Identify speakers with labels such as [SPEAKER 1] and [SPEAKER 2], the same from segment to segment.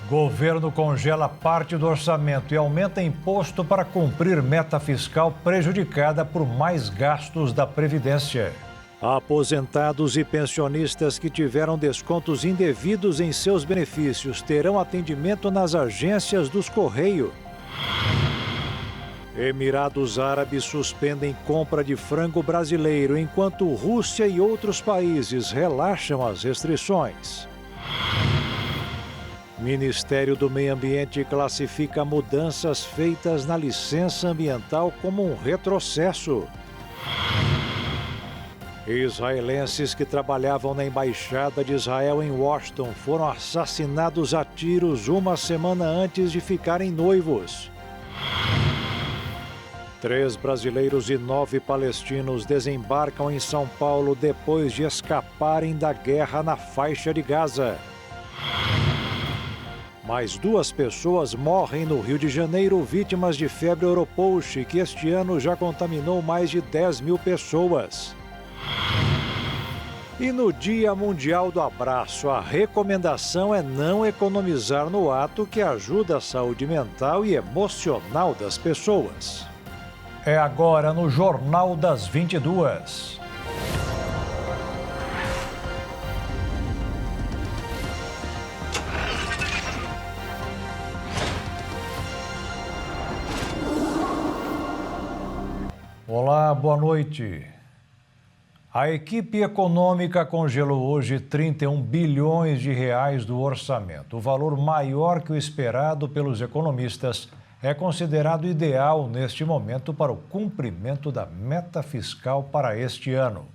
[SPEAKER 1] Governo congela parte do orçamento e aumenta imposto para cumprir meta fiscal prejudicada por mais gastos da Previdência. Aposentados e pensionistas que tiveram descontos indevidos em seus benefícios terão atendimento nas agências dos Correios. Emirados Árabes suspendem compra de frango brasileiro, enquanto Rússia e outros países relaxam as restrições. Ministério do Meio Ambiente classifica mudanças feitas na licença ambiental como um retrocesso. Israelenses que trabalhavam na Embaixada de Israel em Washington foram assassinados a tiros uma semana antes de ficarem noivos. 3 brasileiros e 9 palestinos desembarcam em São Paulo depois de escaparem da guerra na faixa de Gaza. Mais 2 pessoas morrem no Rio de Janeiro vítimas de febre Oropouche, que este ano já contaminou mais de 10 mil pessoas. E no Dia Mundial do Abraço, a recomendação é não economizar no ato que ajuda a saúde mental e emocional das pessoas. É agora no Jornal das 22. Olá, boa noite. A equipe econômica congelou hoje 31 bilhões de reais do orçamento. O valor maior que o esperado pelos economistas é considerado ideal neste momento para o cumprimento da meta fiscal para este ano.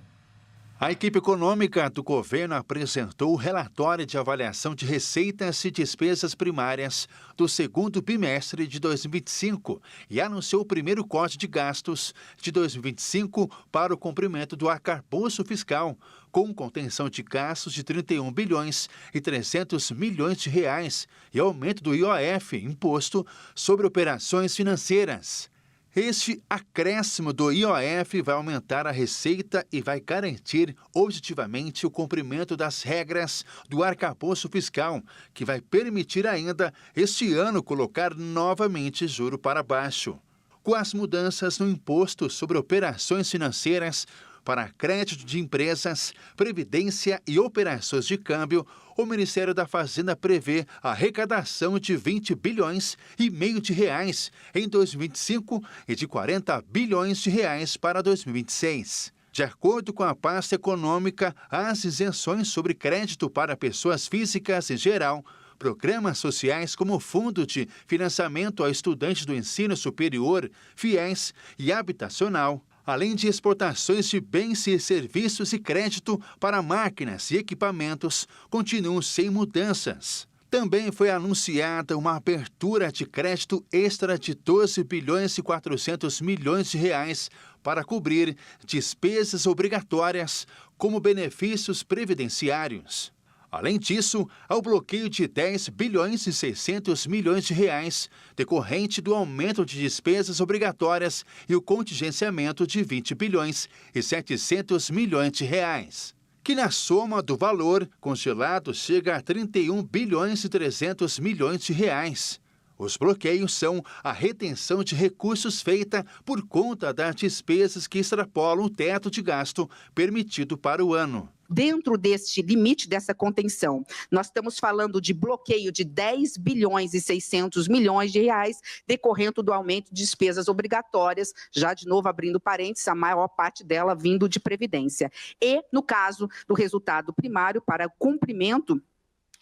[SPEAKER 2] A equipe econômica do governo apresentou o relatório de avaliação de receitas e despesas primárias do segundo bimestre de 2025 e anunciou o primeiro corte de gastos de 2025 para o cumprimento do arcabouço fiscal, com contenção de gastos de 31 bilhões e 300 milhões de reais e aumento do IOF, Imposto sobre Operações Financeiras. Este acréscimo do IOF vai aumentar a receita e vai garantir objetivamente o cumprimento das regras do arcabouço fiscal, que vai permitir ainda este ano colocar novamente juro para baixo. Com as mudanças no Imposto sobre Operações Financeiras, para crédito de empresas, previdência e operações de câmbio, o Ministério da Fazenda prevê a arrecadação de 20 bilhões e meio de reais em 2025 e de 40 bilhões de reais para 2026. De acordo com a pasta econômica, as isenções sobre crédito para pessoas físicas em geral, programas sociais como o Fundo de Financiamento a Estudantes do Ensino Superior, FIES e Habitacional, além de exportações de bens e serviços e crédito para máquinas e equipamentos, continuam sem mudanças. Também foi anunciada uma abertura de crédito extra de 12 bilhões e 400 milhões de reais para cobrir despesas obrigatórias, como benefícios previdenciários. Além disso, há o bloqueio de 10 bilhões e 600 milhões de reais, decorrente do aumento de despesas obrigatórias e o contingenciamento de 20 bilhões e 700 milhões de reais, que na soma do valor congelado chega a 31 bilhões e 300 milhões de reais. Os bloqueios são a retenção de recursos feita por conta das despesas que extrapolam o teto de gasto permitido para o ano.
[SPEAKER 3] Dentro deste limite dessa contenção, nós estamos falando de bloqueio de 10 bilhões e 600 milhões de reais, decorrendo do aumento de despesas obrigatórias, já de novo abrindo parênteses, a maior parte dela vindo de previdência. E, no caso do resultado primário, para cumprimento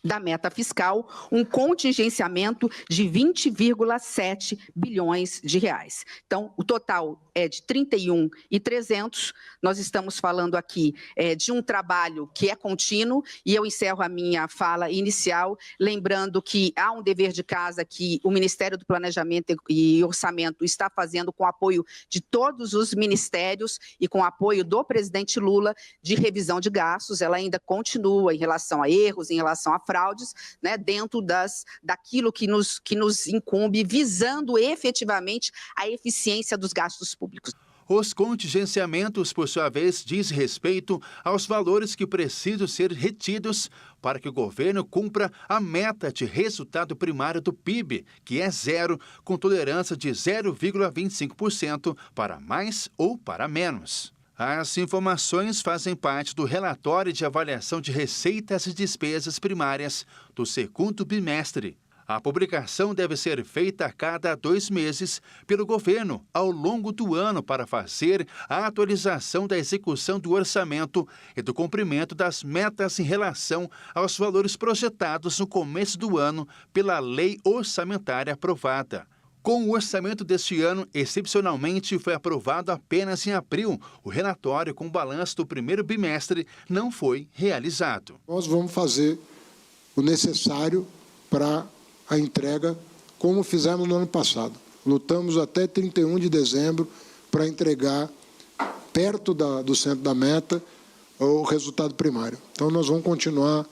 [SPEAKER 3] da meta fiscal, um contingenciamento de 20,7 bilhões de reais. Então, o total é de 31.300. Nós estamos falando aqui de um trabalho que é contínuo, e eu encerro a minha fala inicial, lembrando que há um dever de casa que o Ministério do Planejamento e Orçamento está fazendo com o apoio de todos os ministérios e com o apoio do presidente Lula de revisão de gastos. Ela ainda continua em relação a erros, em relação a fraudes, né, dentro daquilo que nos incumbe, visando efetivamente a eficiência dos gastos públicos.
[SPEAKER 2] Os contingenciamentos, por sua vez, dizem respeito aos valores que precisam ser retidos para que o governo cumpra a meta de resultado primário do PIB, que é zero, com tolerância de 0,25% para mais ou para menos. As informações fazem parte do relatório de avaliação de receitas e despesas primárias do segundo bimestre. A publicação deve ser feita a cada 2 meses pelo governo ao longo do ano para fazer a atualização da execução do orçamento e do cumprimento das metas em relação aos valores projetados no começo do ano pela lei orçamentária aprovada. Com o orçamento deste ano, excepcionalmente, foi aprovado apenas em abril. O relatório com o balanço do primeiro bimestre não foi realizado.
[SPEAKER 4] Nós vamos fazer o necessário para a entrega, como fizemos no ano passado. Lutamos até 31 de dezembro para entregar, perto do centro da meta, o resultado primário. Então, nós vamos continuar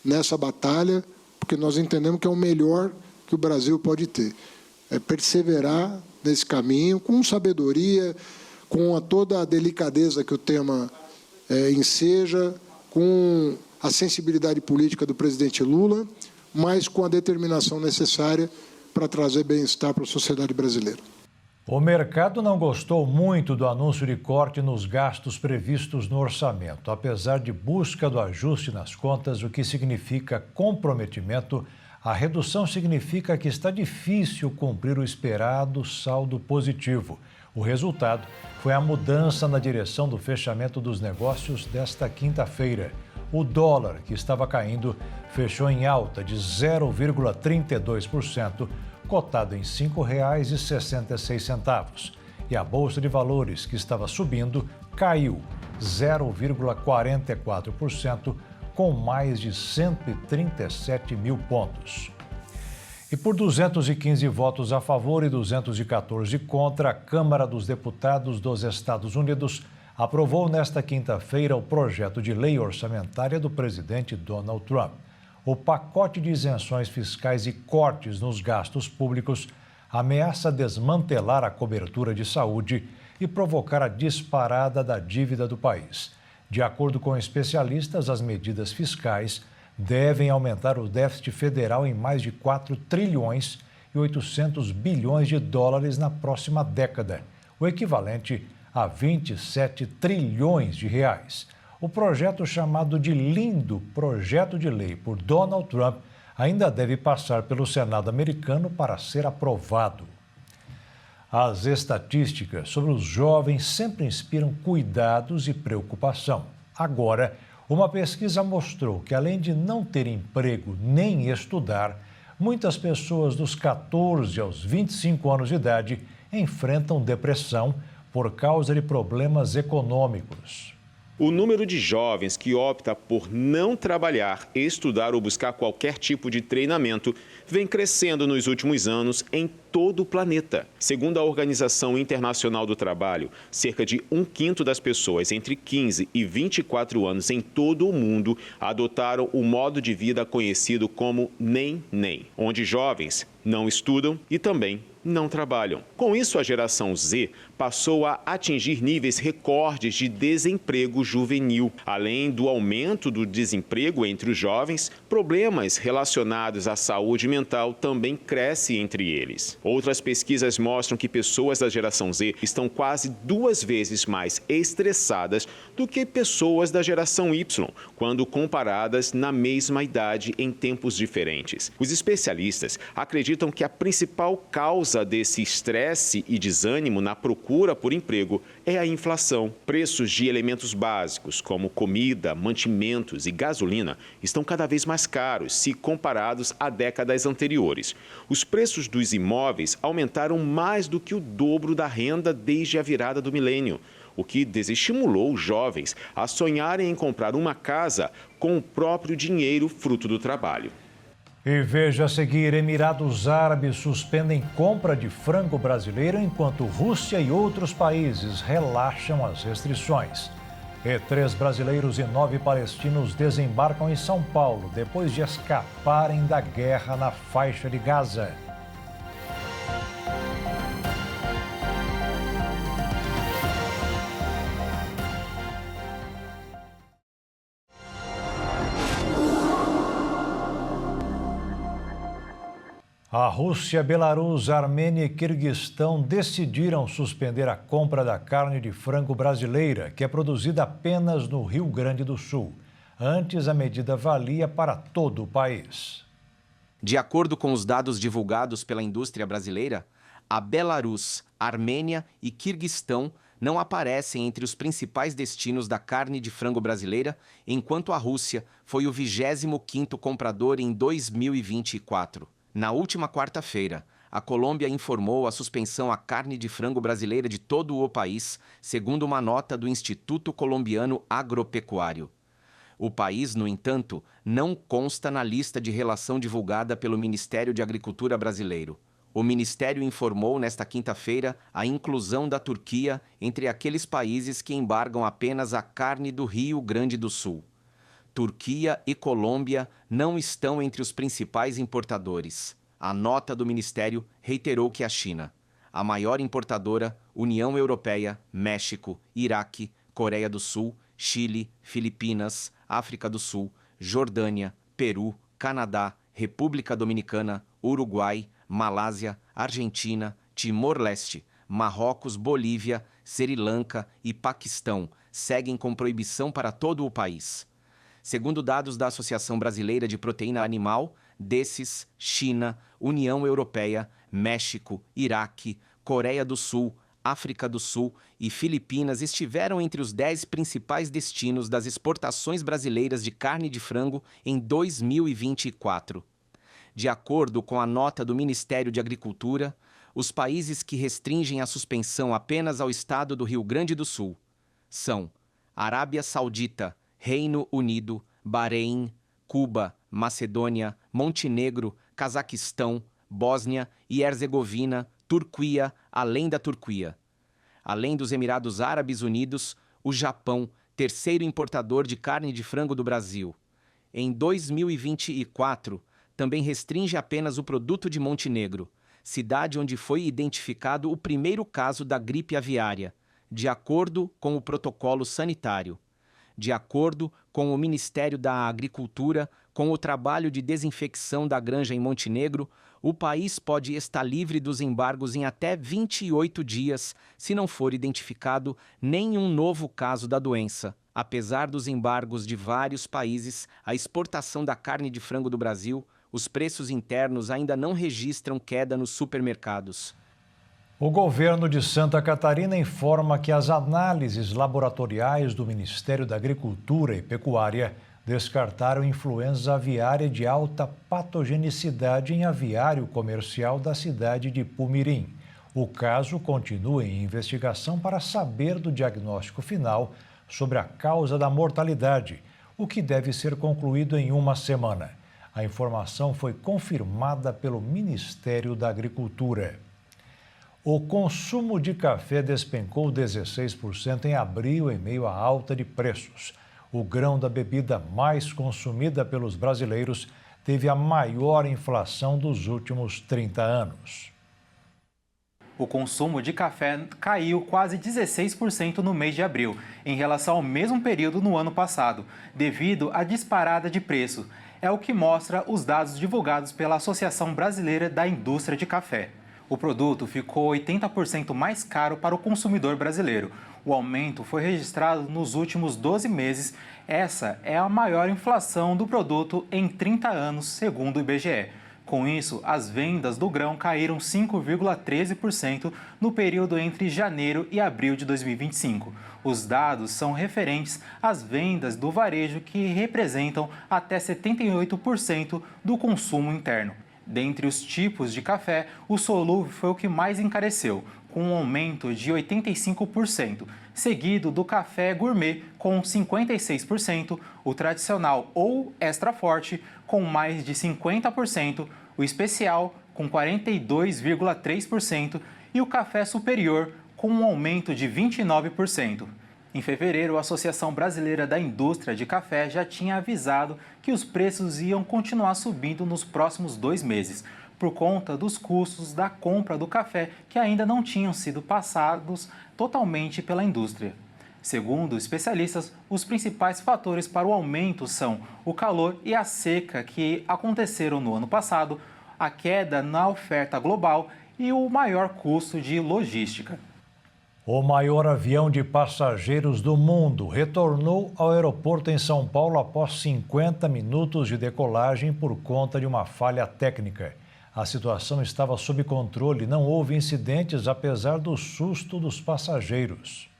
[SPEAKER 4] nessa batalha, porque nós entendemos que é o melhor que o Brasil pode ter. É perseverar nesse caminho, com sabedoria, com toda a delicadeza que o tema enseja, com a sensibilidade política do presidente Lula, mas com a determinação necessária para trazer bem-estar para a sociedade brasileira.
[SPEAKER 1] O mercado não gostou muito do anúncio de corte nos gastos previstos no orçamento, apesar de busca do ajuste nas contas, o que significa comprometimento. A redução significa que está difícil cumprir o esperado saldo positivo. O resultado foi a mudança na direção do fechamento dos negócios desta quinta-feira. O dólar, que estava caindo, fechou em alta de 0,32%, cotado em R$ 5,66. E a Bolsa de Valores, que estava subindo, caiu 0,44%, com mais de 137 mil pontos. E por 215 votos a favor e 214 contra, a Câmara dos Deputados dos Estados Unidos aprovou nesta quinta-feira o projeto de lei orçamentária do presidente Donald Trump. O pacote de isenções fiscais e cortes nos gastos públicos ameaça desmantelar a cobertura de saúde e provocar a disparada da dívida do país. De acordo com especialistas, as medidas fiscais devem aumentar o déficit federal em mais de 4 trilhões e 800 bilhões de dólares na próxima década, o equivalente a 27 trilhões de reais. O projeto, chamado de lindo projeto de lei por Donald Trump, ainda deve passar pelo Senado americano para ser aprovado. As estatísticas sobre os jovens sempre inspiram cuidados e preocupação. Agora, uma pesquisa mostrou que, além de não ter emprego nem estudar, muitas pessoas dos 14 aos 25 anos de idade enfrentam depressão por causa de problemas econômicos.
[SPEAKER 5] O número de jovens que opta por não trabalhar, estudar ou buscar qualquer tipo de treinamento vem crescendo nos últimos anos em todo o planeta. Segundo a Organização Internacional do Trabalho, cerca de 1/5 das pessoas entre 15 e 24 anos em todo o mundo adotaram o modo de vida conhecido como nem-nem, onde jovens não estudam e também não trabalham. Com isso, a geração Z passou a atingir níveis recordes de desemprego juvenil. Além do aumento do desemprego entre os jovens, problemas relacionados à saúde mental também crescem entre eles. Outras pesquisas mostram que pessoas da geração Z estão quase 2 vezes mais estressadas do que pessoas da geração Y, quando comparadas na mesma idade em tempos diferentes. Os especialistas acreditam que a principal causa desse estresse e desânimo na procura por emprego é a inflação. Preços de elementos básicos, como comida, mantimentos e gasolina, estão cada vez mais caros se comparados a décadas anteriores. Os preços dos imóveis aumentaram mais do que o dobro da renda desde a virada do milênio, o que desestimulou os jovens a sonharem em comprar uma casa com o próprio dinheiro fruto do trabalho.
[SPEAKER 1] E veja a seguir, Emirados Árabes suspendem compra de frango brasileiro enquanto Rússia e outros países relaxam as restrições. E 3 brasileiros e 9 palestinos desembarcam em São Paulo depois de escaparem da guerra na faixa de Gaza. A Rússia, Belarus, Armênia e Quirguistão decidiram suspender a compra da carne de frango brasileira, que é produzida apenas no Rio Grande do Sul. Antes, a medida valia para todo o país.
[SPEAKER 6] De acordo com os dados divulgados pela indústria brasileira, a Belarus, Armênia e Quirguistão não aparecem entre os principais destinos da carne de frango brasileira, enquanto a Rússia foi o 25º comprador em 2024. Na última quarta-feira, a Colômbia informou a suspensão à carne de frango brasileira de todo o país, segundo uma nota do Instituto Colombiano Agropecuário. O país, no entanto, não consta na lista de relação divulgada pelo Ministério de Agricultura brasileiro. O Ministério informou nesta quinta-feira a inclusão da Turquia entre aqueles países que embargam apenas a carne do Rio Grande do Sul. Turquia e Colômbia não estão entre os principais importadores. A nota do Ministério reiterou que a China, a maior importadora, União Europeia, México, Iraque, Coreia do Sul, Chile, Filipinas, África do Sul, Jordânia, Peru, Canadá, República Dominicana, Uruguai, Malásia, Argentina, Timor-Leste, Marrocos, Bolívia, Sri Lanka e Paquistão seguem com proibição para todo o país. Segundo dados da Associação Brasileira de Proteína Animal, desses, China, União Europeia, México, Iraque, Coreia do Sul, África do Sul e Filipinas estiveram entre os 10 principais destinos das exportações brasileiras de carne de frango em 2024. De acordo com a nota do Ministério de Agricultura, os países que restringem a suspensão apenas ao estado do Rio Grande do Sul são Arábia Saudita, Reino Unido, Bahrein, Cuba, Macedônia, Montenegro, Cazaquistão, Bósnia e Herzegovina, Turquia, além da Turquia. Além dos Emirados Árabes Unidos, o Japão, terceiro importador de carne de frango do Brasil. Em 2024, também restringe apenas o produto de Montenegro, cidade onde foi identificado o primeiro caso da gripe aviária, de acordo com o protocolo sanitário. De acordo com o Ministério da Agricultura, com o trabalho de desinfecção da granja em Montenegro, o país pode estar livre dos embargos em até 28 dias, se não for identificado nenhum novo caso da doença. Apesar dos embargos de vários países, a exportação da carne de frango do Brasil, os preços internos ainda não registram queda nos supermercados.
[SPEAKER 1] O governo de Santa Catarina informa que as análises laboratoriais do Ministério da Agricultura e Pecuária descartaram influenza aviária de alta patogenicidade em aviário comercial da cidade de Pumirim. O caso continua em investigação para saber do diagnóstico final sobre a causa da mortalidade, o que deve ser concluído em uma semana. A informação foi confirmada pelo Ministério da Agricultura. O consumo de café despencou 16% em abril em meio à alta de preços. O grão da bebida mais consumida pelos brasileiros teve a maior inflação dos últimos 30 anos.
[SPEAKER 7] O consumo de café caiu quase 16% no mês de abril, em relação ao mesmo período no ano passado, devido à disparada de preço. É o que mostra os dados divulgados pela Associação Brasileira da Indústria de Café. O produto ficou 80% mais caro para o consumidor brasileiro. O aumento foi registrado nos últimos 12 meses. Essa é a maior inflação do produto em 30 anos, segundo o IBGE. Com isso, as vendas do grão caíram 5,13% no período entre janeiro e abril de 2025. Os dados são referentes às vendas do varejo, que representam até 78% do consumo interno. Dentre os tipos de café, o solúvel foi o que mais encareceu, com um aumento de 85%, seguido do café gourmet, com 56%, o tradicional ou extra forte, com mais de 50%, o especial, com 42,3%, e o café superior, com um aumento de 29%. Em fevereiro, a Associação Brasileira da Indústria de Café já tinha avisado que os preços iam continuar subindo nos próximos 2 meses, por conta dos custos da compra do café que ainda não tinham sido passados totalmente pela indústria. Segundo especialistas, os principais fatores para o aumento são o calor e a seca que aconteceram no ano passado, a queda na oferta global e o maior custo de logística.
[SPEAKER 1] O maior avião de passageiros do mundo retornou ao aeroporto em São Paulo após 50 minutos de decolagem por conta de uma falha técnica. A situação estava sob controle, não houve incidentes apesar do susto dos passageiros.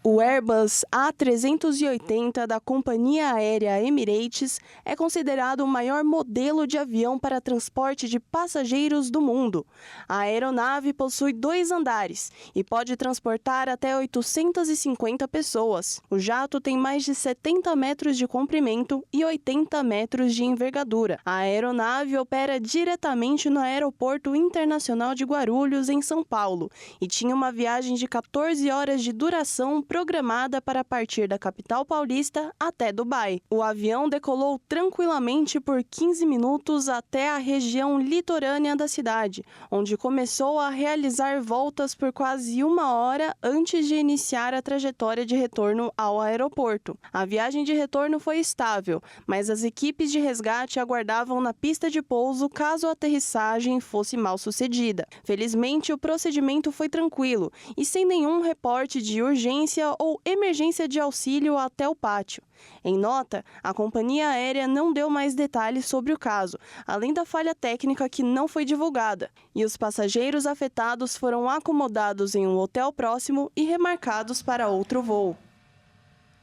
[SPEAKER 8] O Airbus A380 da companhia aérea Emirates é considerado o maior modelo de avião para transporte de passageiros do mundo. A aeronave possui 2 andares e pode transportar até 850 pessoas. O jato tem mais de 70 metros de comprimento e 80 metros de envergadura. A aeronave opera diretamente no Aeroporto Internacional de Guarulhos, em São Paulo, e tinha uma viagem de 14 horas de duração programada para partir da capital paulista até Dubai. O avião decolou tranquilamente por 15 minutos até a região litorânea da cidade, onde começou a realizar voltas por quase 1 hora antes de iniciar a trajetória de retorno ao aeroporto. A viagem de retorno foi estável, mas as equipes de resgate aguardavam na pista de pouso caso a aterrissagem fosse mal sucedida. Felizmente, o procedimento foi tranquilo e sem nenhum reporte de urgência ou emergência de auxílio até o pátio. Em nota, a companhia aérea não deu mais detalhes sobre o caso, além da falha técnica que não foi divulgada, e os passageiros afetados foram acomodados em um hotel próximo e remarcados para outro voo.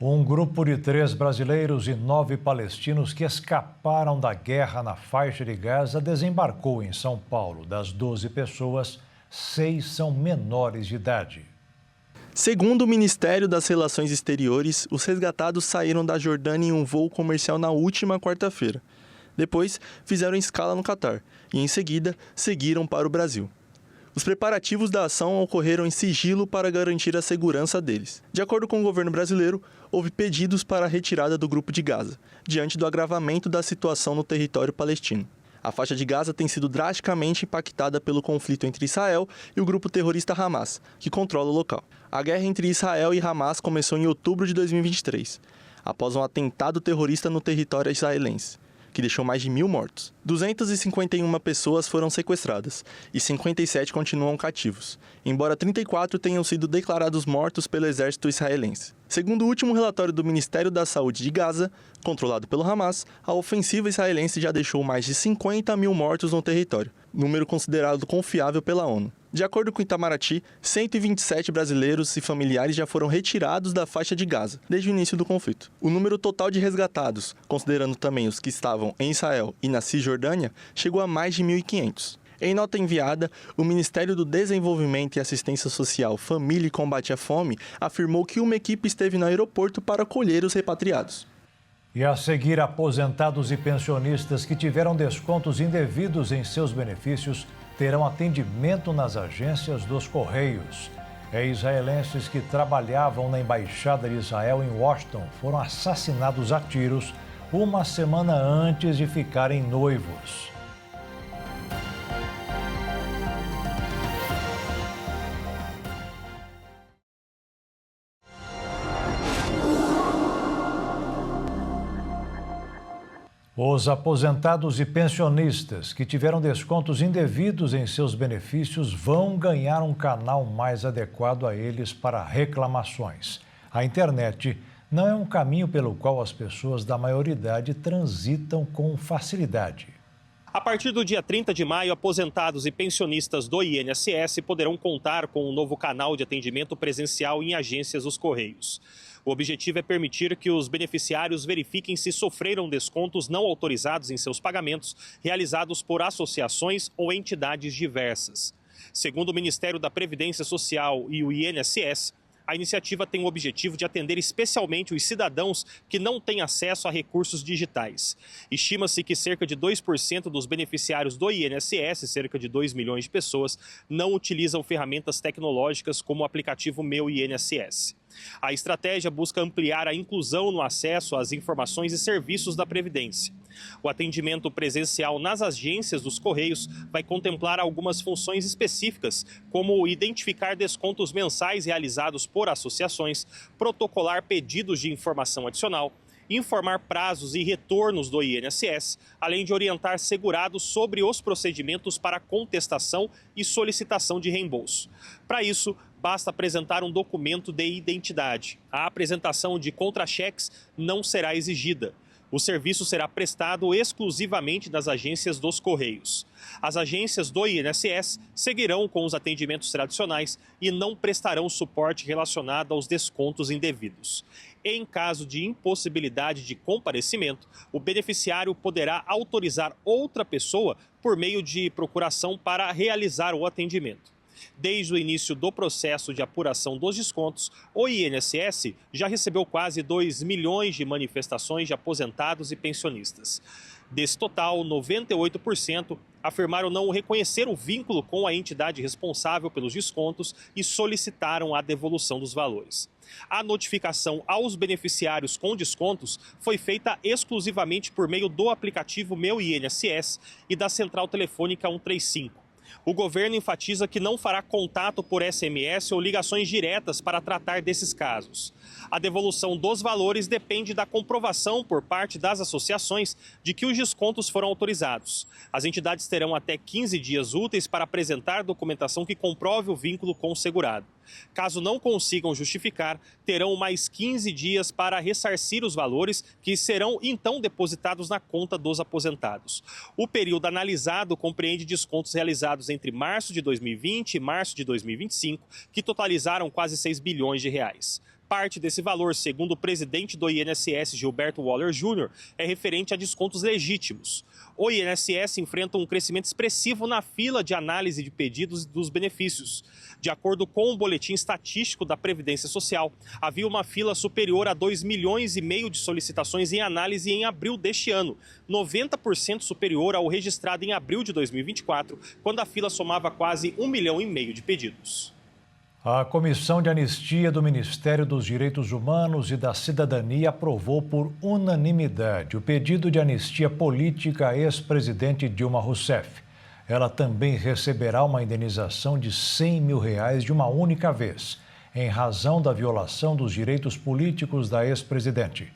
[SPEAKER 1] Um grupo de 3 brasileiros e 9 palestinos que escaparam da guerra na faixa de Gaza desembarcou em São Paulo. Das 12 pessoas, 6 são menores de idade.
[SPEAKER 9] Segundo o Ministério das Relações Exteriores, os resgatados saíram da Jordânia em um voo comercial na última quarta-feira. Depois, fizeram escala no Catar e, em seguida, seguiram para o Brasil. Os preparativos da ação ocorreram em sigilo para garantir a segurança deles. De acordo com o governo brasileiro, houve pedidos para a retirada do grupo de Gaza, diante do agravamento da situação no território palestino. A faixa de Gaza tem sido drasticamente impactada pelo conflito entre Israel e o grupo terrorista Hamas, que controla o local. A guerra entre Israel e Hamas começou em outubro de 2023, após um atentado terrorista no território israelense, que deixou mais de 1.000 mortos. 251 pessoas foram sequestradas e 57 continuam cativos, embora 34 tenham sido declarados mortos pelo exército israelense. Segundo o último relatório do Ministério da Saúde de Gaza, controlado pelo Hamas, a ofensiva israelense já deixou mais de 50.000 mortos no território, número considerado confiável pela ONU. De acordo com Itamaraty, 127 brasileiros e familiares já foram retirados da faixa de Gaza desde o início do conflito. O número total de resgatados, considerando também os que estavam em Israel e na Cisjordânia, chegou a mais de 1.500. Em nota enviada, o Ministério do Desenvolvimento e Assistência Social, Família e Combate à Fome afirmou que uma equipe esteve no aeroporto para acolher os repatriados.
[SPEAKER 1] E a seguir, aposentados e pensionistas que tiveram descontos indevidos em seus benefícios terão atendimento nas agências dos Correios. Israelenses que trabalhavam na Embaixada de Israel em Washington foram assassinados a tiros 1 semana antes de ficarem noivos. Os aposentados e pensionistas que tiveram descontos indevidos em seus benefícios vão ganhar um canal mais adequado a eles para reclamações. A internet não é um caminho pelo qual as pessoas da maioridade transitam com facilidade.
[SPEAKER 10] A partir do dia 30 de maio, aposentados e pensionistas do INSS poderão contar com um novo canal de atendimento presencial em agências dos Correios. O objetivo é permitir que os beneficiários verifiquem se sofreram descontos não autorizados em seus pagamentos realizados por associações ou entidades diversas. Segundo o Ministério da Previdência Social e o INSS, a iniciativa tem o objetivo de atender especialmente os cidadãos que não têm acesso a recursos digitais. Estima-se que cerca de 2% dos beneficiários do INSS, cerca de 2 milhões de pessoas, não utilizam ferramentas tecnológicas como o aplicativo Meu INSS. A estratégia busca ampliar a inclusão no acesso às informações e serviços da Previdência. O atendimento presencial nas agências dos Correios vai contemplar algumas funções específicas, como identificar descontos mensais realizados por associações, protocolar pedidos de informação adicional, informar prazos e retornos do INSS, além de orientar segurados sobre os procedimentos para contestação e solicitação de reembolso. Para isso, basta apresentar um documento de identidade. A apresentação de contra-cheques não será exigida. O serviço será prestado exclusivamente nas agências dos Correios. As agências do INSS seguirão com os atendimentos tradicionais e não prestarão suporte relacionado aos descontos indevidos. Em caso de impossibilidade de comparecimento, o beneficiário poderá autorizar outra pessoa por meio de procuração para realizar o atendimento. Desde o início do processo de apuração dos descontos, o INSS já recebeu quase 2 milhões de manifestações de aposentados e pensionistas. Desse total, 98% afirmaram não reconhecer o vínculo com a entidade responsável pelos descontos e solicitaram a devolução dos valores. A notificação aos beneficiários com descontos foi feita exclusivamente por meio do aplicativo Meu INSS e da Central Telefônica 135. O governo enfatiza que não fará contato por SMS ou ligações diretas para tratar desses casos. A devolução dos valores depende da comprovação por parte das associações de que os descontos foram autorizados. As entidades terão até 15 dias úteis para apresentar documentação que comprove o vínculo com o segurado. Caso não consigam justificar, terão mais 15 dias para ressarcir os valores, que serão então depositados na conta dos aposentados. O período analisado compreende descontos realizados entre março de 2020 e março de 2025, que totalizaram quase 6 bilhões de reais. Parte desse valor, segundo o presidente do INSS, Gilberto Waller Jr., é referente a descontos legítimos. O INSS enfrenta um crescimento expressivo na fila de análise de pedidos dos benefícios. De acordo com o boletim estatístico da Previdência Social, havia uma fila superior a 2,5 milhões de solicitações em análise em abril deste ano, 90% superior ao registrado em abril de 2024, quando a fila somava quase 1,5 milhão de pedidos.
[SPEAKER 1] A Comissão de Anistia do Ministério dos Direitos Humanos e da Cidadania aprovou por unanimidade o pedido de anistia política à ex-presidente Dilma Rousseff. Ela também receberá uma indenização de R$100 mil de uma única vez, em razão da violação dos direitos políticos da ex-presidente.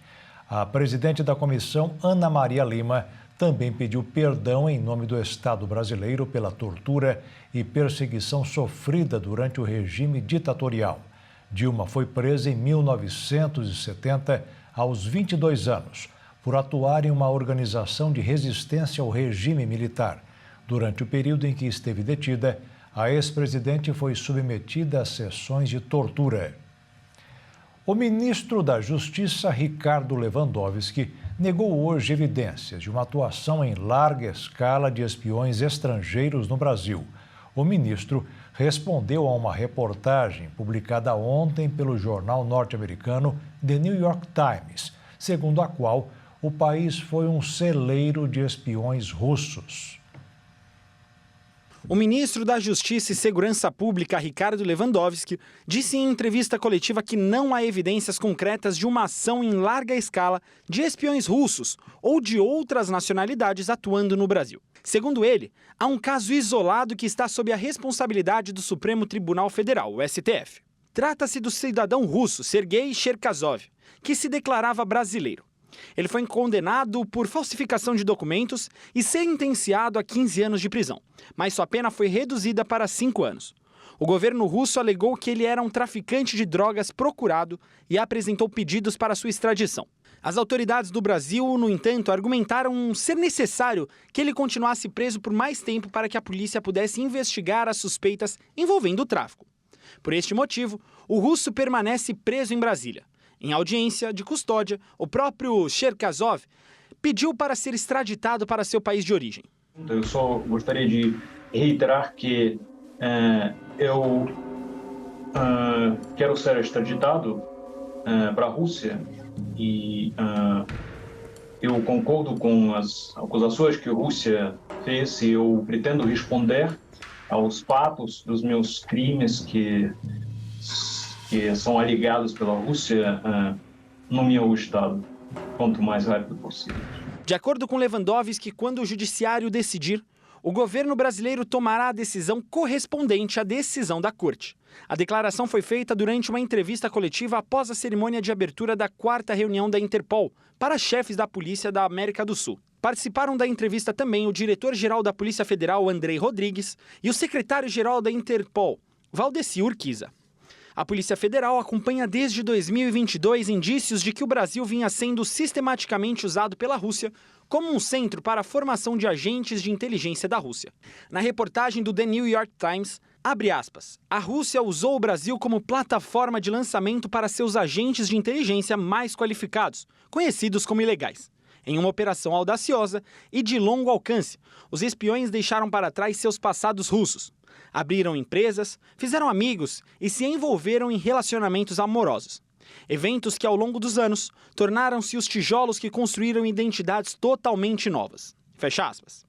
[SPEAKER 1] A presidente da comissão, Ana Maria Lima, também pediu perdão em nome do Estado brasileiro pela tortura e perseguição sofrida durante o regime ditatorial. Dilma foi presa em 1970, aos 22 anos, por atuar em uma organização de resistência ao regime militar. Durante o período em que esteve detida, a ex-presidente foi submetida a sessões de tortura. O ministro da Justiça, Ricardo Lewandowski, negou hoje evidências de uma atuação em larga escala de espiões estrangeiros no Brasil. O ministro respondeu a uma reportagem publicada ontem pelo jornal norte-americano The New York Times, segundo a qual o país foi um celeiro de espiões russos.
[SPEAKER 11] O ministro da Justiça e Segurança Pública, Ricardo Lewandowski, disse em entrevista coletiva que não há evidências concretas de uma ação em larga escala de espiões russos ou de outras nacionalidades atuando no Brasil. Segundo ele, há um caso isolado que está sob a responsabilidade do Supremo Tribunal Federal, o STF. Trata-se do cidadão russo Sergei Cherkasov, que se declarava brasileiro. Ele foi condenado por falsificação de documentos e sentenciado a 15 anos de prisão, mas sua pena foi reduzida para 5 anos. O governo russo alegou que ele era um traficante de drogas procurado e apresentou pedidos para sua extradição. As autoridades do Brasil, no entanto, argumentaram ser necessário que ele continuasse preso por mais tempo para que a polícia pudesse investigar as suspeitas envolvendo o tráfico. Por este motivo, o russo permanece preso em Brasília. Em audiência de custódia, o próprio Cherkasov pediu para ser extraditado para seu país de origem.
[SPEAKER 12] Eu só gostaria de reiterar que eu quero ser extraditado para a Rússia e eu concordo com as acusações que a Rússia fez e eu pretendo responder aos fatos dos meus crimes que são alegados pela Rússia no meu estado, quanto mais rápido possível.
[SPEAKER 11] De acordo com Lewandowski, quando o judiciário decidir, O governo brasileiro tomará a decisão correspondente à decisão da Corte. A declaração foi feita durante uma entrevista coletiva após a cerimônia de abertura da 4ª reunião da Interpol para chefes da Polícia da América do Sul. Participaram da entrevista também o diretor-geral da Polícia Federal, Andrei Rodrigues, e o secretário-geral da Interpol, Valdeci Urquiza. A Polícia Federal acompanha desde 2022 indícios de que o Brasil vinha sendo sistematicamente usado pela Rússia como um centro para a formação de agentes de inteligência da Rússia. Na reportagem do The New York Times, abre aspas, a Rússia usou o Brasil como plataforma de lançamento para seus agentes de inteligência mais qualificados, conhecidos como ilegais. Em uma operação audaciosa e de longo alcance, os espiões deixaram para trás seus passados russos. Abriram empresas, fizeram amigos e se envolveram em relacionamentos amorosos. Eventos que, ao longo dos anos, tornaram-se os tijolos que construíram identidades totalmente novas. Fecha aspas.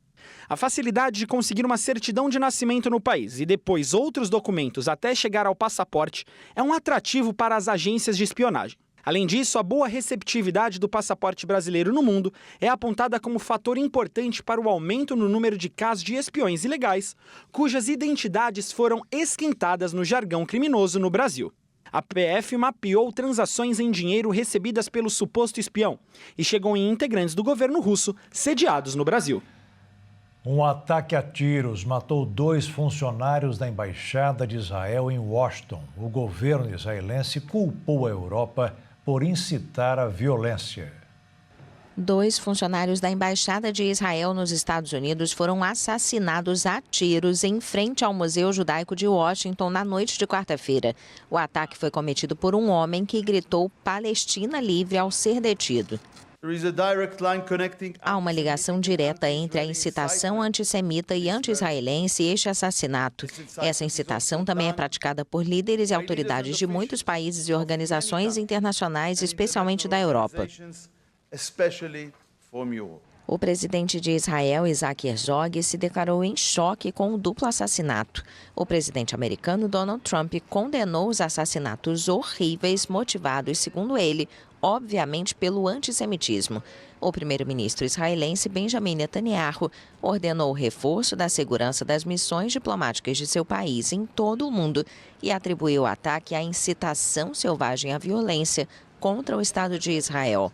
[SPEAKER 11] A facilidade de conseguir uma certidão de nascimento no país e depois outros documentos até chegar ao passaporte é um atrativo para as agências de espionagem. Além disso, a boa receptividade do passaporte brasileiro no mundo é apontada como fator importante para o aumento no número de casos de espiões ilegais, cujas identidades foram esquentadas no jargão criminoso no Brasil. A PF mapeou transações em dinheiro recebidas pelo suposto espião e chegou em integrantes do governo russo sediados no Brasil.
[SPEAKER 1] Um ataque a tiros matou 2 funcionários da Embaixada de Israel em Washington. O governo israelense culpou a Europa por incitar a violência.
[SPEAKER 13] 2 funcionários da Embaixada de Israel nos Estados Unidos foram assassinados a tiros em frente ao Museu Judaico de Washington na noite de quarta-feira. O ataque foi cometido por um homem que gritou Palestina livre ao ser detido. Há uma ligação direta entre a incitação antissemita e anti-israelense e este assassinato. Essa incitação também é praticada por líderes e autoridades de muitos países e organizações internacionais, especialmente da Europa. O presidente de Israel, Isaac Herzog, se declarou em choque com o duplo assassinato. O presidente americano, Donald Trump, condenou os assassinatos horríveis motivados, segundo ele, obviamente pelo antissemitismo. O primeiro-ministro israelense, Benjamin Netanyahu, ordenou o reforço da segurança das missões diplomáticas de seu país em todo o mundo e atribuiu o ataque à incitação selvagem à violência contra o Estado de Israel.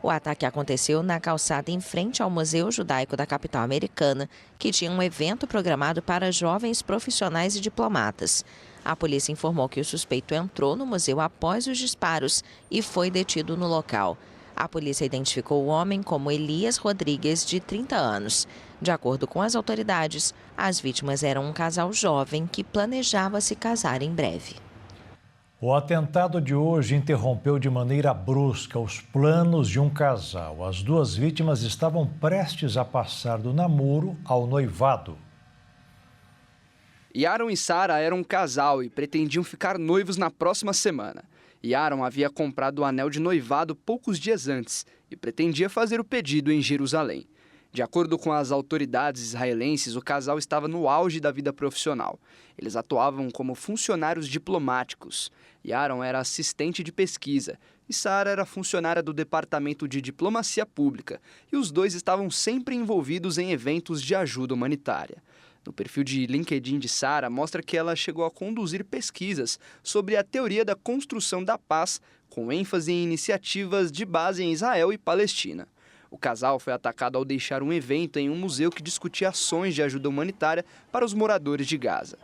[SPEAKER 13] O ataque aconteceu na calçada em frente ao Museu Judaico da capital americana, que tinha um evento programado para jovens profissionais e diplomatas. A polícia informou que o suspeito entrou no museu após os disparos e foi detido no local. A polícia identificou o homem como Elias Rodrigues, de 30 anos. De acordo com as autoridades, as vítimas eram um casal jovem que planejava se casar em breve.
[SPEAKER 1] O atentado de hoje interrompeu de maneira brusca os planos de um casal. As 2 vítimas estavam prestes a passar do namoro ao noivado.
[SPEAKER 14] Yaron e Sara eram um casal e pretendiam ficar noivos na próxima semana. Yaron havia comprado o anel de noivado poucos dias antes e pretendia fazer o pedido em Jerusalém. De acordo com as autoridades israelenses, o casal estava no auge da vida profissional. Eles atuavam como funcionários diplomáticos. Yaron era assistente de pesquisa e Sara era funcionária do Departamento de Diplomacia Pública, e os dois estavam sempre envolvidos em eventos de ajuda humanitária. No perfil de LinkedIn de Sara, mostra que ela chegou a conduzir pesquisas sobre a teoria da construção da paz, com ênfase em iniciativas de base em Israel e Palestina. O casal foi atacado ao deixar um evento em um museu que discutia ações de ajuda humanitária para os moradores de Gaza.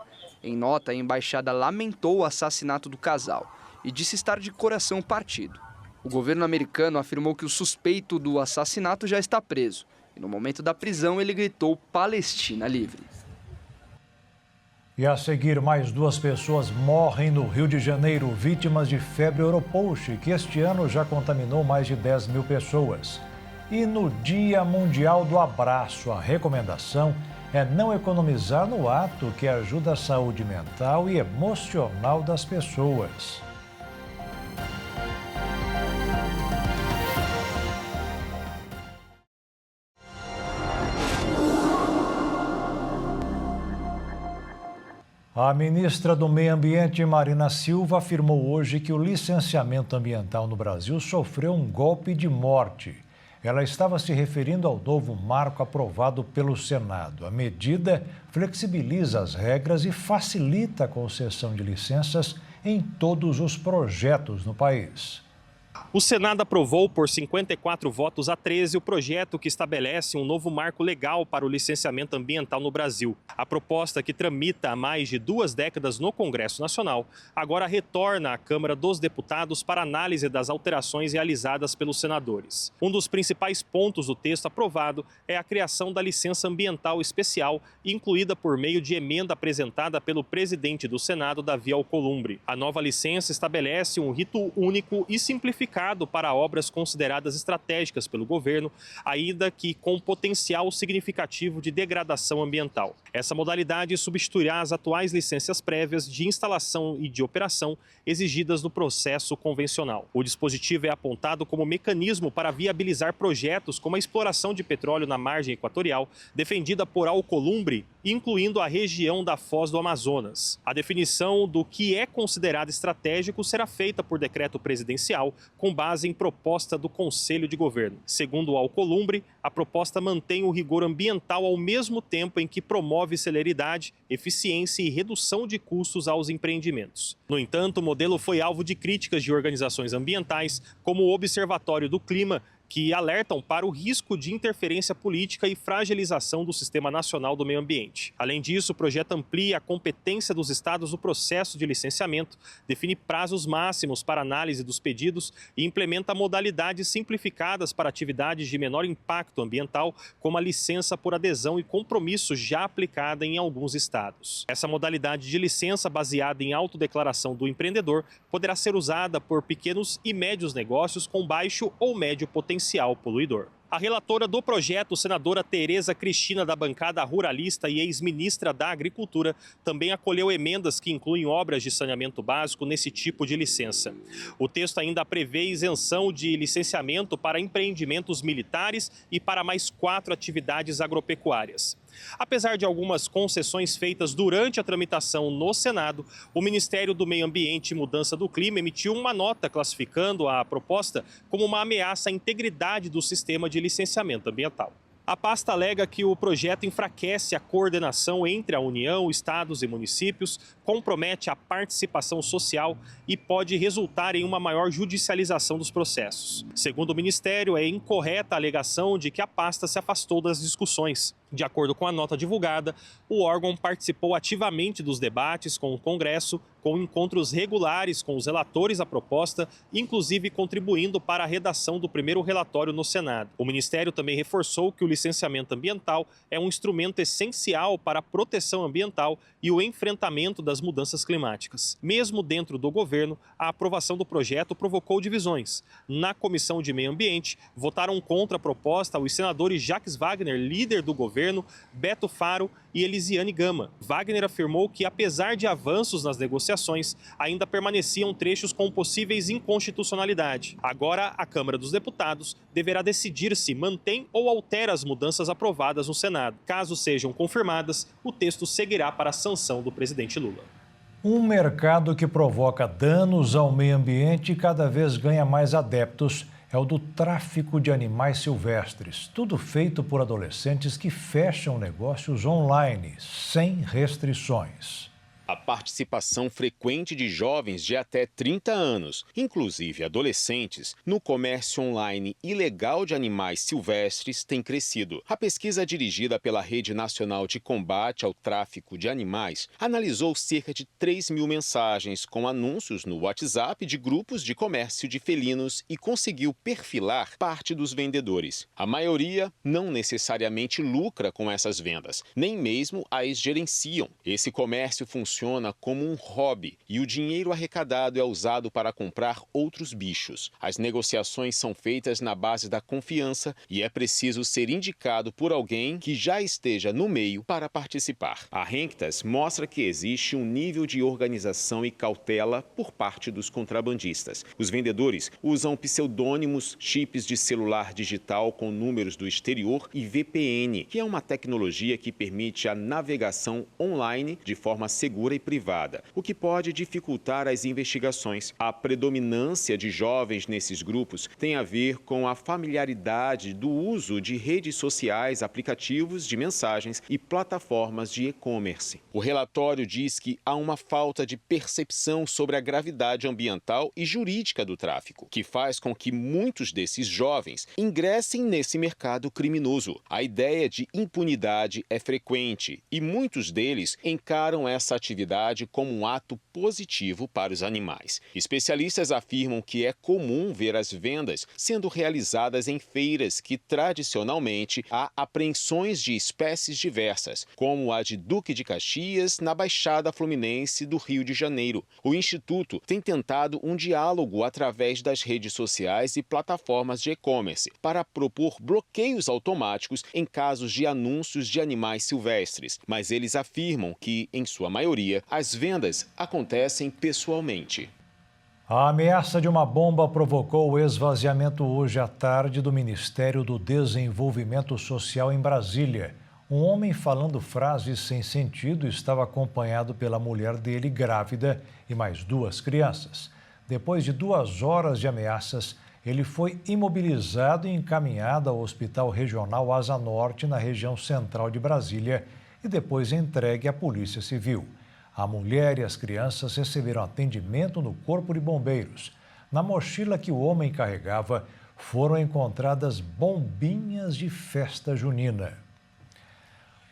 [SPEAKER 14] Em nota, a embaixada lamentou o assassinato do casal e disse estar de coração partido. O governo americano afirmou que o suspeito do assassinato já está preso e, no momento da prisão, ele gritou Palestina livre.
[SPEAKER 1] E a seguir, mais 2 pessoas morrem no Rio de Janeiro, vítimas de febre Oropouche, que este ano já contaminou mais de 10 mil pessoas. E no Dia Mundial do Abraço, a recomendação é não economizar no ato que ajuda a saúde mental e emocional das pessoas. A ministra do Meio Ambiente, Marina Silva, afirmou hoje que o licenciamento ambiental no Brasil sofreu um golpe de morte. Ela estava se referindo ao novo marco aprovado pelo Senado. A medida flexibiliza as regras e facilita a concessão de licenças em todos os projetos no país.
[SPEAKER 10] O Senado aprovou por 54 votos a 13 o projeto que estabelece um novo marco legal para o licenciamento ambiental no Brasil. A proposta, que tramita há mais de 2 décadas no Congresso Nacional, agora retorna à Câmara dos Deputados para análise das alterações realizadas pelos senadores. Um dos principais pontos do texto aprovado é a criação da licença ambiental especial, incluída por meio de emenda apresentada pelo presidente do Senado, Davi Alcolumbre. A nova licença estabelece um rito único e simplificado para obras consideradas estratégicas pelo governo, ainda que com potencial significativo de degradação ambiental. Essa modalidade substituirá as atuais licenças prévias de instalação e de operação exigidas no processo convencional. O dispositivo é apontado como mecanismo para viabilizar projetos como a exploração de petróleo na margem equatorial, defendida por Alcolumbre, incluindo a região da Foz do Amazonas. A definição do que é considerado estratégico será feita por decreto presidencial, com base em proposta do Conselho de Governo. Segundo o Alcolumbre, a proposta mantém o rigor ambiental ao mesmo tempo em que promove celeridade, eficiência e redução de custos aos empreendimentos. No entanto, o modelo foi alvo de críticas de organizações ambientais, como o Observatório do Clima, que alertam para o risco de interferência política e fragilização do Sistema Nacional do Meio Ambiente. Além disso, o projeto amplia a competência dos estados no processo de licenciamento, define prazos máximos para análise dos pedidos e implementa modalidades simplificadas para atividades de menor impacto ambiental, como a licença por adesão e compromisso já aplicada em alguns estados. Essa modalidade de licença, baseada em autodeclaração do empreendedor, poderá ser usada por pequenos e médios negócios com baixo ou médio potencial poluidor. A relatora do projeto, senadora Tereza Cristina, da bancada ruralista e ex-ministra da Agricultura, também acolheu emendas que incluem obras de saneamento básico nesse tipo de licença. O texto ainda prevê isenção de licenciamento para empreendimentos militares e para mais 4 atividades agropecuárias. Apesar de algumas concessões feitas durante a tramitação no Senado, o Ministério do Meio Ambiente e Mudança do Clima emitiu uma nota classificando a proposta como uma ameaça à integridade do sistema de licenciamento ambiental. A pasta alega que o projeto enfraquece a coordenação entre a União, estados e municípios, compromete a participação social e pode resultar em uma maior judicialização dos processos. Segundo o Ministério, é incorreta a alegação de que a pasta se afastou das discussões. De acordo com a nota divulgada, o órgão participou ativamente dos debates com o Congresso, com encontros regulares com os relatores da proposta, inclusive contribuindo para a redação do primeiro relatório no Senado. O Ministério também reforçou que o licenciamento ambiental é um instrumento essencial para a proteção ambiental e o enfrentamento das mudanças climáticas. Mesmo dentro do governo, a aprovação do projeto provocou divisões. Na Comissão de Meio Ambiente, votaram contra a proposta os senadores Jacques Wagner, líder do governo, Beto Faro e Elisiane Gama. Wagner afirmou que, apesar de avanços nas negociações, ainda permaneciam trechos com possíveis inconstitucionalidade. Agora, a Câmara dos Deputados deverá decidir se mantém ou altera as mudanças aprovadas no Senado. Caso sejam confirmadas, o texto seguirá para a sanção do presidente Lula.
[SPEAKER 1] Um mercado que provoca danos ao meio ambiente e cada vez ganha mais adeptos é o do tráfico de animais silvestres. Tudo feito por adolescentes que fecham negócios online, sem restrições.
[SPEAKER 5] A participação frequente de jovens de até 30 anos, inclusive adolescentes, no comércio online ilegal de animais silvestres tem crescido. A pesquisa dirigida pela Rede Nacional de Combate ao Tráfico de Animais analisou cerca de 3 mil mensagens com anúncios no WhatsApp de grupos de comércio de felinos e conseguiu perfilar parte dos vendedores. A maioria não necessariamente lucra com essas vendas, nem mesmo as gerenciam. Esse comércio funciona como um hobby e o dinheiro arrecadado é usado para comprar outros bichos. As negociações são feitas na base da confiança e é preciso ser indicado por alguém que já esteja no meio para participar. A Renktas mostra que existe um nível de organização e cautela por parte dos contrabandistas. Os vendedores usam pseudônimos, chips de celular digital com números do exterior e VPN, que é uma tecnologia que permite a navegação online de forma segura segura e privada, o que pode dificultar as investigações. A predominância de jovens nesses grupos tem a ver com a familiaridade do uso de redes sociais, aplicativos de mensagens e plataformas de e-commerce. O relatório diz que há uma falta de percepção sobre a gravidade ambiental e jurídica do tráfico, que faz com que muitos desses jovens ingressem nesse mercado criminoso. A ideia de impunidade é frequente e muitos deles encaram essa atividade como um ato positivo para os animais. Especialistas afirmam que é comum ver as vendas sendo realizadas em feiras que tradicionalmente há apreensões de espécies diversas, como a de Duque de Caxias, na Baixada Fluminense do Rio de Janeiro. O Instituto tem tentado um diálogo através das redes sociais e plataformas de e-commerce para propor bloqueios automáticos em casos de anúncios de animais silvestres, mas eles afirmam que, em sua maioria, as vendas acontecem pessoalmente.
[SPEAKER 1] A ameaça de uma bomba provocou o esvaziamento hoje à tarde do Ministério do Desenvolvimento Social em Brasília. Um homem falando frases sem sentido estava acompanhado pela mulher dele, grávida, e mais 2 crianças. Depois de 2 horas de ameaças, ele foi imobilizado e encaminhado ao Hospital Regional Asa Norte, na região central de Brasília, e depois entregue à Polícia Civil. A mulher e as crianças receberam atendimento no Corpo de Bombeiros. Na mochila que o homem carregava, foram encontradas bombinhas de festa junina.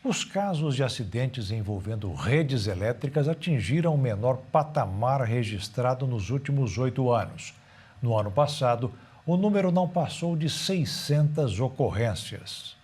[SPEAKER 1] Os casos de acidentes envolvendo redes elétricas atingiram o menor patamar registrado nos últimos 8 anos. No ano passado, o número não passou de 600 ocorrências.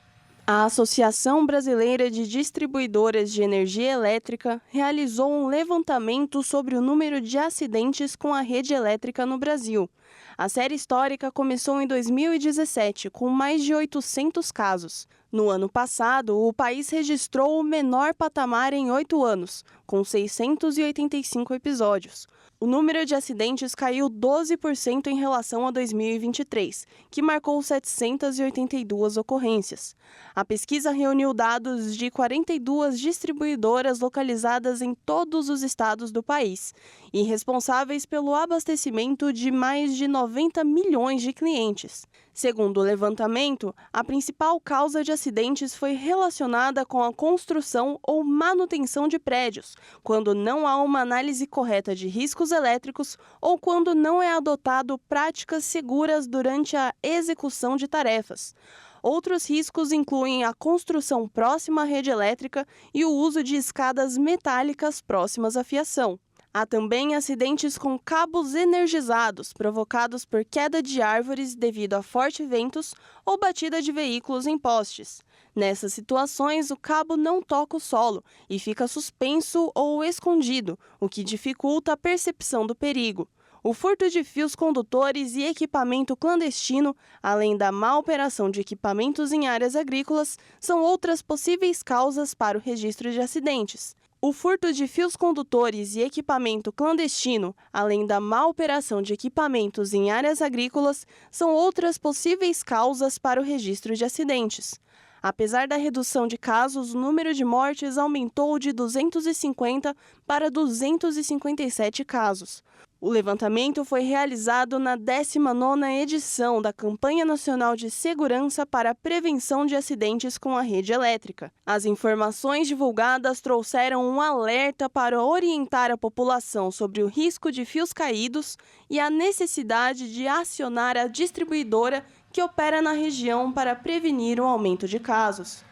[SPEAKER 8] A Associação Brasileira de Distribuidoras de Energia Elétrica realizou um levantamento sobre o número de acidentes com a rede elétrica no Brasil. A série histórica começou em 2017, com mais de 800 casos. No ano passado, o país registrou o menor patamar em 8 anos, com 685 episódios. O número de acidentes caiu 12% em relação a 2023, que marcou 782 ocorrências. A pesquisa reuniu dados de 42 distribuidoras localizadas em todos os estados do país e responsáveis pelo abastecimento de mais de 90 milhões de clientes. Segundo o levantamento, a principal causa de acidentes foi relacionada com a construção ou manutenção de prédios, quando não há uma análise correta de riscos elétricos ou quando não é adotado práticas seguras durante a execução de tarefas. Outros riscos incluem a construção próxima à rede elétrica e o uso de escadas metálicas próximas à fiação. Há também acidentes com cabos energizados, provocados por queda de árvores devido a fortes ventos ou batida de veículos em postes. Nessas situações, o cabo não toca o solo e fica suspenso ou escondido, o que dificulta a percepção do perigo. O furto de fios condutores e equipamento clandestino, além da má operação de equipamentos em áreas agrícolas, são outras possíveis causas para o registro de acidentes. O furto de fios condutores e equipamento clandestino, além da má operação de equipamentos em áreas agrícolas, são outras possíveis causas para o registro de acidentes. Apesar da redução de casos, o número de mortes aumentou de 250 para 257 casos. O levantamento foi realizado na 19ª edição da Campanha Nacional de Segurança para a Prevenção de Acidentes com a Rede Elétrica. As informações divulgadas trouxeram um alerta para orientar a população sobre o risco de fios caídos e a necessidade de acionar a distribuidora que opera na região para prevenir o aumento de casos.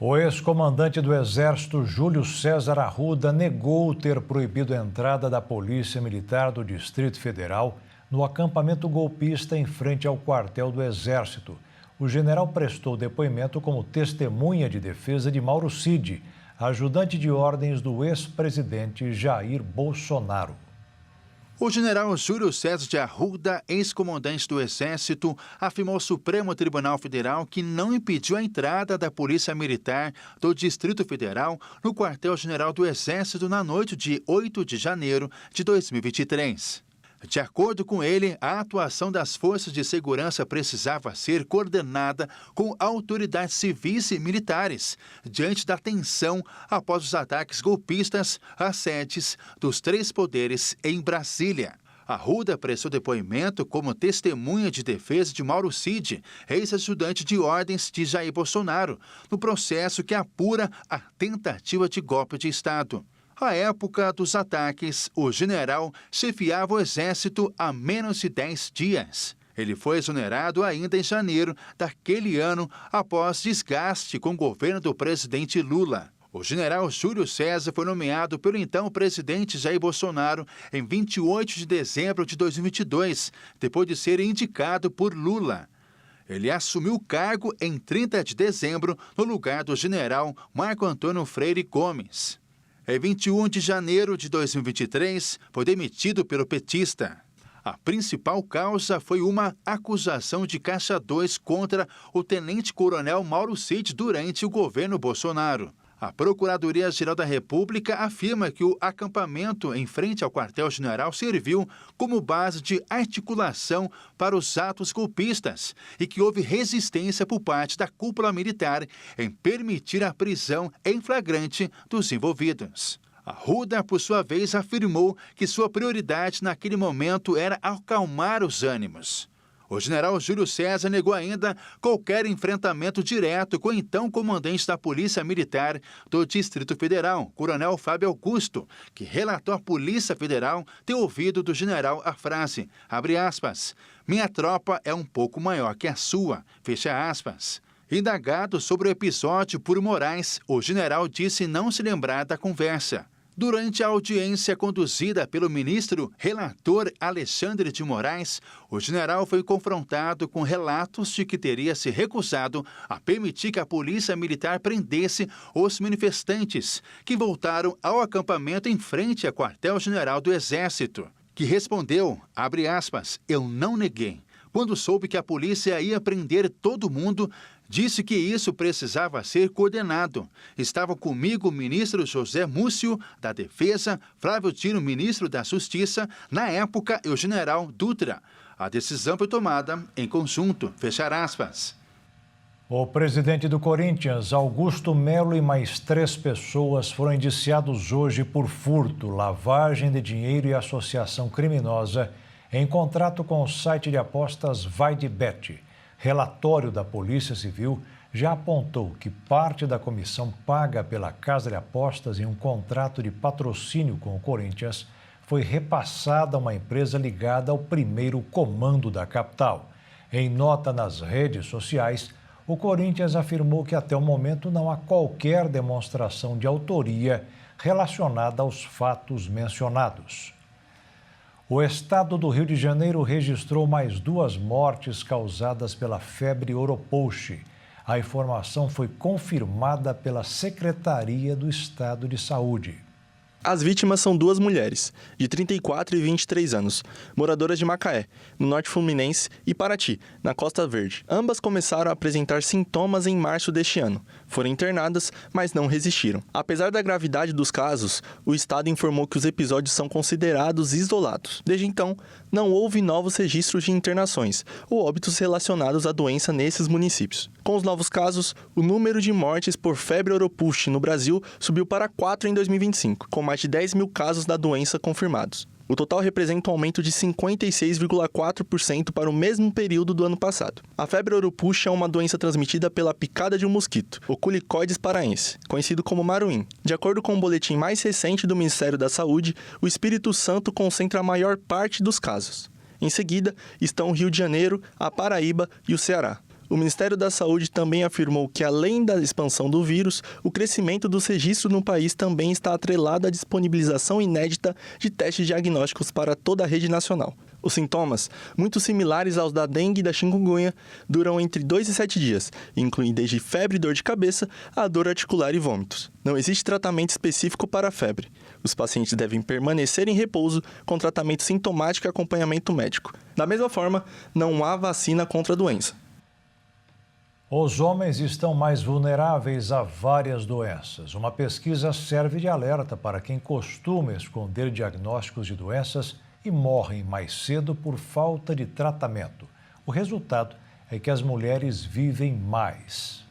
[SPEAKER 1] O ex-comandante do Exército, Júlio César Arruda, negou ter proibido a entrada da Polícia Militar do Distrito Federal no acampamento golpista em frente ao quartel do Exército. O general prestou depoimento como testemunha de defesa de Mauro Cid, ajudante de ordens do ex-presidente Jair Bolsonaro.
[SPEAKER 2] O general Júlio César de Arruda, ex-comandante do Exército, afirmou ao Supremo Tribunal Federal que não impediu a entrada da Polícia Militar do Distrito Federal no quartel-general do Exército na noite de 8 de janeiro de 2023. De acordo com ele, a atuação das forças de segurança precisava ser coordenada com autoridades civis e militares, diante da tensão após os ataques golpistas às sedes dos 3 poderes em Brasília. Arruda prestou depoimento como testemunha de defesa de Mauro Cid, ex-ajudante de ordens de Jair Bolsonaro, no processo que apura a tentativa de golpe de Estado. À época dos ataques, o general chefiava o exército há menos de 10 dias. Ele foi exonerado ainda em janeiro daquele ano, após desgaste com o governo do presidente Lula. O general Júlio César foi nomeado pelo então presidente Jair Bolsonaro em 28 de dezembro de 2022, depois de ser indicado por Lula. Ele assumiu o cargo em 30 de dezembro, no lugar do general Marco Antônio Freire Gomes. Em 21 de janeiro de 2023, foi demitido pelo petista. A principal causa foi uma acusação de Caixa 2 contra o tenente-coronel Mauro Cid durante o governo Bolsonaro. A Procuradoria-Geral da República afirma que o acampamento em frente ao quartel-general serviu como base de articulação para os atos golpistas e que houve resistência por parte da cúpula militar em permitir a prisão em flagrante dos envolvidos. Arruda, por sua vez, afirmou que sua prioridade naquele momento era acalmar os ânimos. O general Júlio César negou ainda qualquer enfrentamento direto com o então comandante da Polícia Militar do Distrito Federal, coronel Fábio Augusto, que relatou à Polícia Federal ter ouvido do general a frase, abre aspas, minha tropa é um pouco maior que a sua, fecha aspas. Indagado sobre o episódio por Moraes, o general disse não se lembrar da conversa. Durante a audiência conduzida pelo ministro relator Alexandre de Moraes, o general foi confrontado com relatos de que teria se recusado a permitir que a polícia militar prendesse os manifestantes, que voltaram ao acampamento em frente ao quartel-general do Exército, que respondeu, abre aspas, eu não neguei. Quando soube que a polícia ia prender todo mundo, disse que isso precisava ser coordenado. Estavam comigo o ministro José Múcio, da Defesa, Flávio Dino, ministro da Justiça, na época, e o general Dutra. A decisão foi tomada em conjunto, fechar aspas.
[SPEAKER 1] O presidente do Corinthians, Augusto Melo, e mais 3 pessoas foram indiciados hoje por furto, lavagem de dinheiro e associação criminosa em contrato com o site de apostas VaideBet. Relatório da Polícia Civil já apontou que parte da comissão paga pela casa de apostas em um contrato de patrocínio com o Corinthians foi repassada a uma empresa ligada ao primeiro comando da capital. Em nota nas redes sociais, o Corinthians afirmou que até o momento não há qualquer demonstração de autoria relacionada aos fatos mencionados. O estado do Rio de Janeiro registrou mais 2 mortes causadas pela febre oropouche. A informação foi confirmada pela Secretaria do Estado de Saúde.
[SPEAKER 9] As vítimas são 2 mulheres, de 34 e 23 anos, moradoras de Macaé, no norte fluminense, e Paraty, na Costa Verde. Ambas começaram a apresentar sintomas em março deste ano. Foram internadas, mas não resistiram. Apesar da gravidade dos casos, o Estado informou que os episódios são considerados isolados. Desde então, não houve novos registros de internações ou óbitos relacionados à doença nesses municípios. Com os novos casos, o número de mortes por febre oropouche no Brasil subiu para 4 em 2025, com mais de 10 mil casos da doença confirmados. O total representa um aumento de 56,4% para o mesmo período do ano passado. A febre oropouche é uma doença transmitida pela picada de um mosquito, o Culicoides paraense, conhecido como maruim. De acordo com o boletim mais recente do Ministério da Saúde, o Espírito Santo concentra a maior parte dos casos. Em seguida, estão o Rio de Janeiro, a Paraíba e o Ceará. O Ministério da Saúde também afirmou que, além da expansão do vírus, o crescimento dos registros no país também está atrelado à disponibilização inédita de testes diagnósticos para toda a rede nacional. Os sintomas, muito similares aos da dengue e da chikungunya, duram entre 2 e 7 dias, e incluem desde febre e dor de cabeça a dor articular e vômitos. Não existe tratamento específico para a febre. Os pacientes devem permanecer em repouso com tratamento sintomático e acompanhamento médico. Da mesma forma, não há vacina contra a doença.
[SPEAKER 1] Os homens estão mais vulneráveis a várias doenças. Uma pesquisa serve de alerta para quem costuma esconder diagnósticos de doenças e morrem mais cedo por falta de tratamento. O resultado é que as mulheres vivem mais.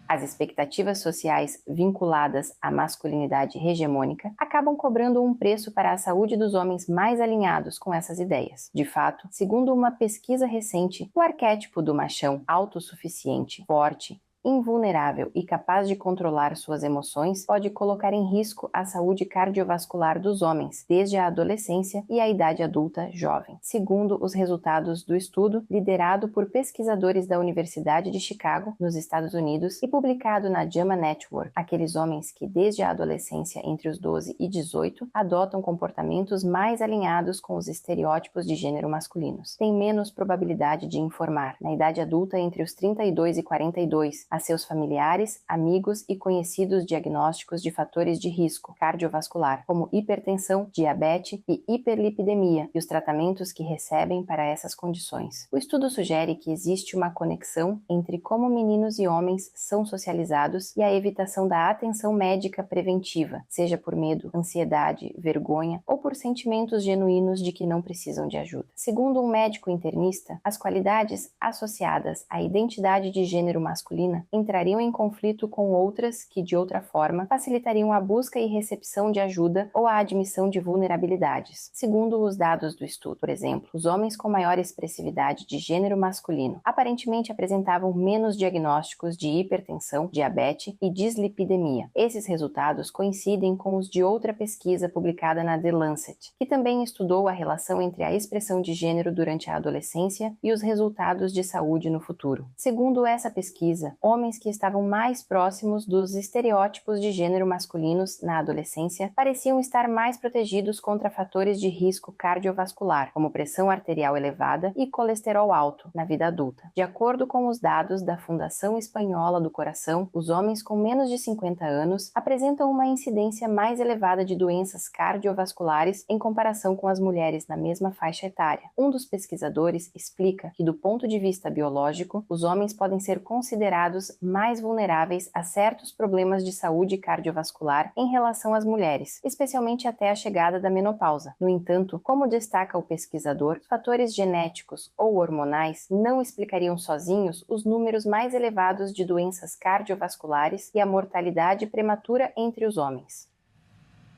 [SPEAKER 15] As expectativas sociais vinculadas à masculinidade hegemônica acabam cobrando um preço para a saúde dos homens mais alinhados com essas ideias. De fato, segundo uma pesquisa recente, o arquétipo do machão autossuficiente, forte, invulnerável e capaz de controlar suas emoções pode colocar em risco a saúde cardiovascular dos homens, desde a adolescência e a idade adulta jovem. Segundo os resultados do estudo, liderado por pesquisadores da Universidade de Chicago, nos Estados Unidos, e publicado na JAMA Network, aqueles homens que desde a adolescência entre os 12 e 18 adotam comportamentos mais alinhados com os estereótipos de gênero masculinos, têm menos probabilidade de informar, na idade adulta entre os 32 e 42, a seus familiares, amigos e conhecidos diagnósticos de fatores de risco cardiovascular, como hipertensão, diabetes e hiperlipidemia, e os tratamentos que recebem para essas condições. O estudo sugere que existe uma conexão entre como meninos e homens são socializados e a evitação da atenção médica preventiva, seja por medo, ansiedade, vergonha ou por sentimentos genuínos de que não precisam de ajuda. Segundo um médico internista, as qualidades associadas à identidade de gênero masculina entrariam em conflito com outras que, de outra forma, facilitariam a busca e recepção de ajuda ou a admissão de vulnerabilidades. Segundo os dados do estudo, por exemplo, os homens com maior expressividade de gênero masculino aparentemente apresentavam menos diagnósticos de hipertensão, diabetes e dislipidemia. Esses resultados coincidem com os de outra pesquisa publicada na The Lancet, que também estudou a relação entre a expressão de gênero durante a adolescência e os resultados de saúde no futuro. Segundo essa pesquisa, homens que estavam mais próximos dos estereótipos de gênero masculinos na adolescência pareciam estar mais protegidos contra fatores de risco cardiovascular, como pressão arterial elevada e colesterol alto, na vida adulta. De acordo com os dados da Fundação Espanhola do Coração, os homens com menos de 50 anos apresentam uma incidência mais elevada de doenças cardiovasculares em comparação com as mulheres na mesma faixa etária. Um dos pesquisadores explica que, do ponto de vista biológico, os homens podem ser considerados mais vulneráveis a certos problemas de saúde cardiovascular em relação às mulheres, especialmente até a chegada da menopausa. No entanto, como destaca o pesquisador, fatores genéticos ou hormonais não explicariam sozinhos os números mais elevados de doenças cardiovasculares e a mortalidade prematura entre os homens.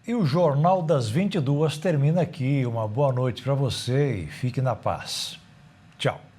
[SPEAKER 1] E o Jornal das 22 termina aqui. Uma boa noite para você e fique na paz. Tchau.